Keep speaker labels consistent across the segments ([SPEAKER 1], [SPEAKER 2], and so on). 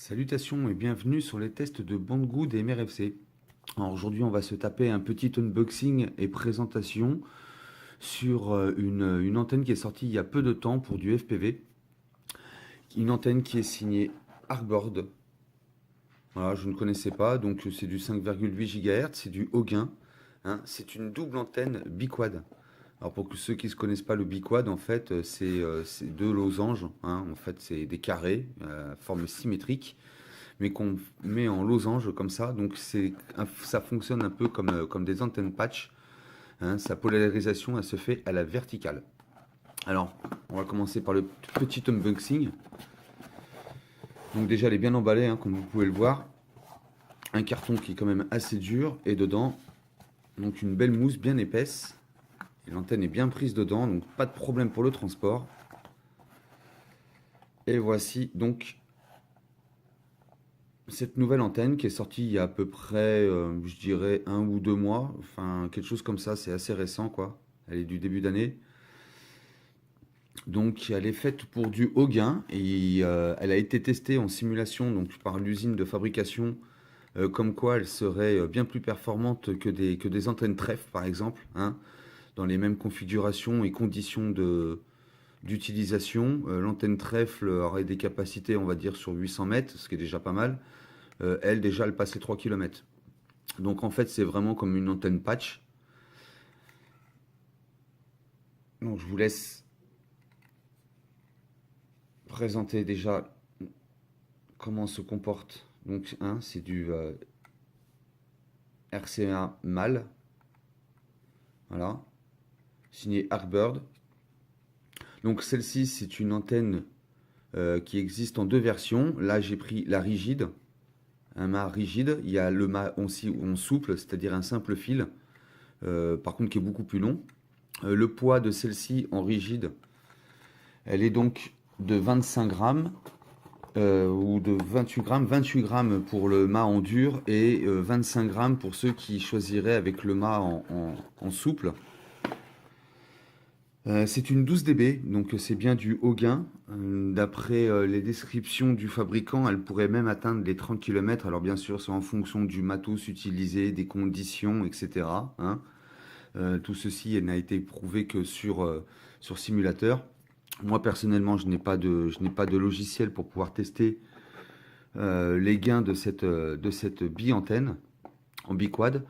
[SPEAKER 1] Salutations et bienvenue sur les tests de Banggood et MRFC. Alors aujourd'hui, on va se taper un petit unboxing et présentation sur une antenne qui est sortie il y a peu de temps pour du FPV. Une antenne qui est signée Arbord. Voilà, je ne connaissais pas, donc c'est du 5,8 GHz, c'est du haut gain. Hein, c'est une double antenne biquad. Alors pour ceux qui ne connaissent pas le biquad, en fait, c'est deux losanges. Hein, en fait, c'est des carrés à forme symétrique, mais qu'on met en losange comme ça. Donc ça fonctionne un peu comme des antennes patch. Hein, sa polarisation, elle se fait à la verticale. Alors, on va commencer par le petit unboxing. Donc déjà, elle est bien emballée, hein, comme vous pouvez le voir. Un carton qui est quand même assez dur, et dedans, donc une belle mousse bien épaisse. L'antenne est bien prise dedans, donc pas de problème pour le transport. Et voici donc cette nouvelle antenne qui est sortie il y a à peu près, je dirais, 1 ou 2 mois. Enfin, quelque chose comme ça, c'est assez récent, quoi. Elle est du début d'année. Donc, elle est faite pour du haut gain et elle a été testée en simulation donc, par l'usine de fabrication, comme quoi elle serait bien plus performante que des antennes trèfle, par exemple, hein, dans les mêmes configurations et conditions d'utilisation. L'antenne trèfle aurait des capacités, on va dire, sur 800 mètres, ce qui est déjà pas mal. Elle, déjà, elle passe les 3 km. Donc, en fait, c'est vraiment comme une antenne patch. Donc, je vous laisse présenter déjà comment se comporte. Donc, c'est du RCA mâle. Voilà. Signé Arbord. Donc, celle-ci, c'est une antenne qui existe en deux versions. Là, j'ai pris la rigide. Un mât rigide. Il y a le mât aussi en souple, c'est-à-dire un simple fil. Par contre, qui est beaucoup plus long. Le poids de celle-ci en rigide, elle est donc de 25 grammes ou de 28 grammes. 28 grammes pour le mât en dur et 25 grammes pour ceux qui choisiraient avec le mât en souple. C'est une 12 dB, donc c'est bien du haut gain. D'après les descriptions du fabricant, elle pourrait même atteindre les 30 km. Alors bien sûr, c'est en fonction du matos utilisé, des conditions, etc. Hein. Tout ceci n'a été prouvé que sur simulateur. Moi personnellement, je n'ai pas de logiciel pour pouvoir tester les gains de cette bi-antenne en biquad.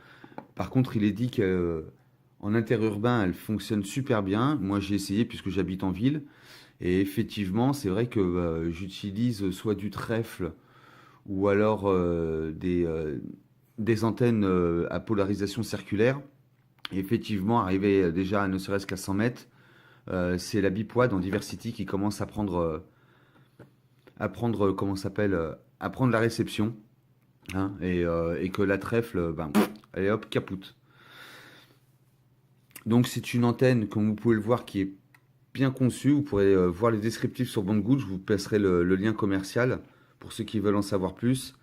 [SPEAKER 1] Par contre, il est dit qu'en interurbain, elle fonctionne super bien. Moi, j'ai essayé puisque j'habite en ville. Et effectivement, c'est vrai que j'utilise soit du trèfle ou alors des antennes à polarisation circulaire. Et effectivement, arriver déjà ne serait-ce qu'à 100 mètres, c'est la bipoide en Diversity qui commence à prendre comment ça s'appelle, à prendre la réception. Hein, et que la trèfle, ben, allez hop, capoute. Donc c'est une antenne, comme vous pouvez le voir, qui est bien conçue. Vous pourrez voir les descriptifs sur Banggood. Je vous passerai le lien commercial pour ceux qui veulent en savoir plus.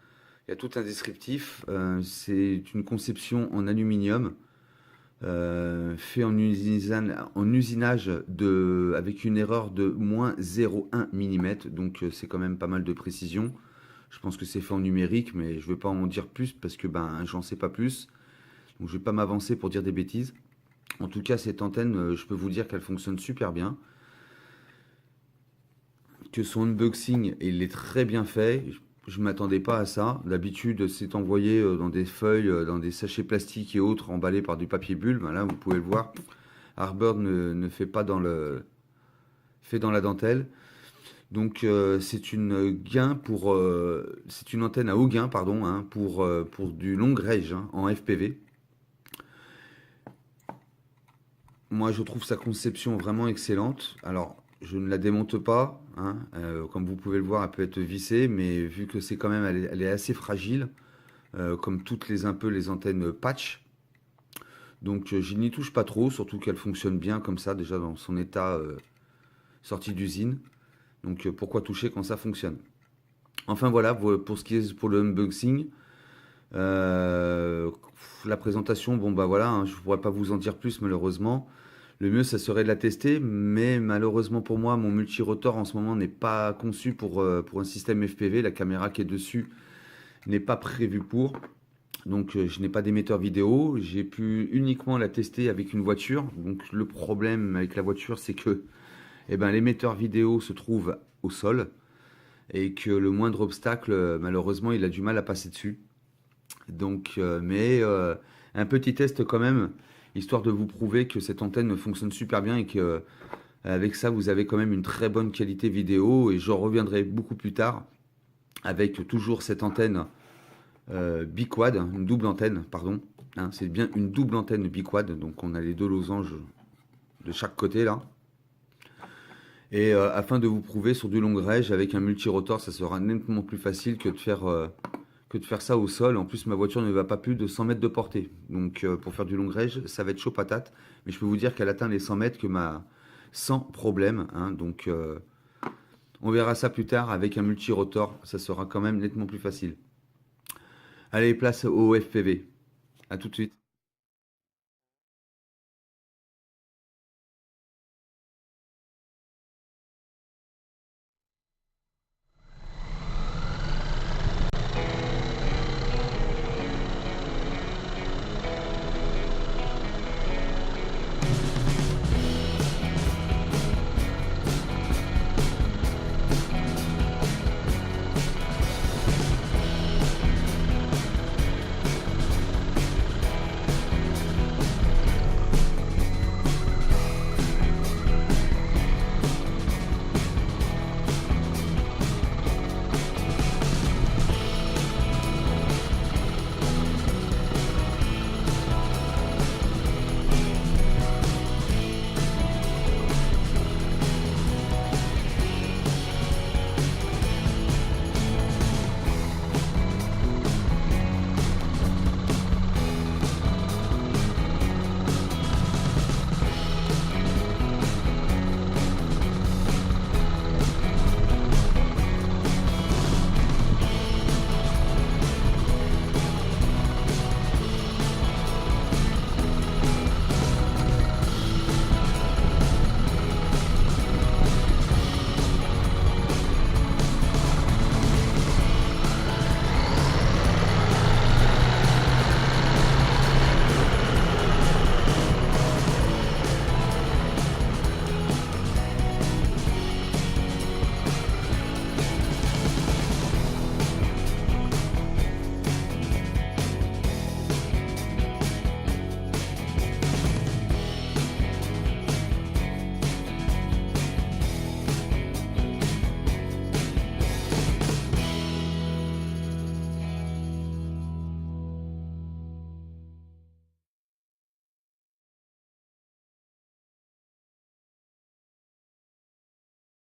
[SPEAKER 1] Il y a tout un descriptif. C'est une conception en aluminium. Fait en usinage avec une erreur de moins 0,1 mm. Donc c'est quand même pas mal de précision. Je pense que c'est fait en numérique, mais je ne vais pas en dire plus parce que j'en sais pas plus. Donc je ne vais pas m'avancer pour dire des bêtises. En tout cas, cette antenne, je peux vous dire qu'elle fonctionne super bien. Que son unboxing, il est très bien fait. Je ne m'attendais pas à ça. D'habitude, c'est envoyé dans des feuilles, dans des sachets plastiques et autres, emballés par du papier bulle. Là, vous pouvez le voir. Arbord ne fait pas fait dans la dentelle. Donc c'est une antenne à haut gain, pardon, hein, pour du long range, hein, en FPV. Moi, je trouve sa conception vraiment excellente. Alors, je ne la démonte pas, hein, comme vous pouvez le voir, elle peut être vissée, mais vu que c'est quand même, elle est assez fragile, comme toutes les antennes patch. Donc, je n'y touche pas trop, surtout qu'elle fonctionne bien comme ça, déjà dans son état sorti d'usine. Donc, pourquoi toucher quand ça fonctionne? Enfin voilà, pour ce qui est pour le unboxing. La présentation, bon voilà, hein, je ne pourrais pas vous en dire plus malheureusement. Le mieux, ça serait de la tester, mais malheureusement pour moi, mon multirotor en ce moment n'est pas conçu pour un système FPV. La caméra qui est dessus n'est pas prévue pour. Donc je n'ai pas d'émetteur vidéo. J'ai pu uniquement la tester avec une voiture. Donc le problème avec la voiture, c'est que l'émetteur vidéo se trouve au sol et que le moindre obstacle, malheureusement, il a du mal à passer dessus. Donc, un petit test quand même, histoire de vous prouver que cette antenne fonctionne super bien et que avec ça, vous avez quand même une très bonne qualité vidéo. Et je reviendrai beaucoup plus tard avec toujours cette antenne biquad, une double antenne, pardon. Hein, c'est bien une double antenne biquad, donc on a les deux losanges de chaque côté là. Et afin de vous prouver sur du long range avec un multirotor, ça sera nettement plus facile que de faire ça au sol. En plus, ma voiture ne va pas plus de 100 mètres de portée. Donc pour faire du long range, ça va être chaud patate. Mais je peux vous dire qu'elle atteint les 100 mètres sans problème. Hein. Donc on verra ça plus tard avec un multirotor. Ça sera quand même nettement plus facile. Allez, place au FPV. À tout de suite.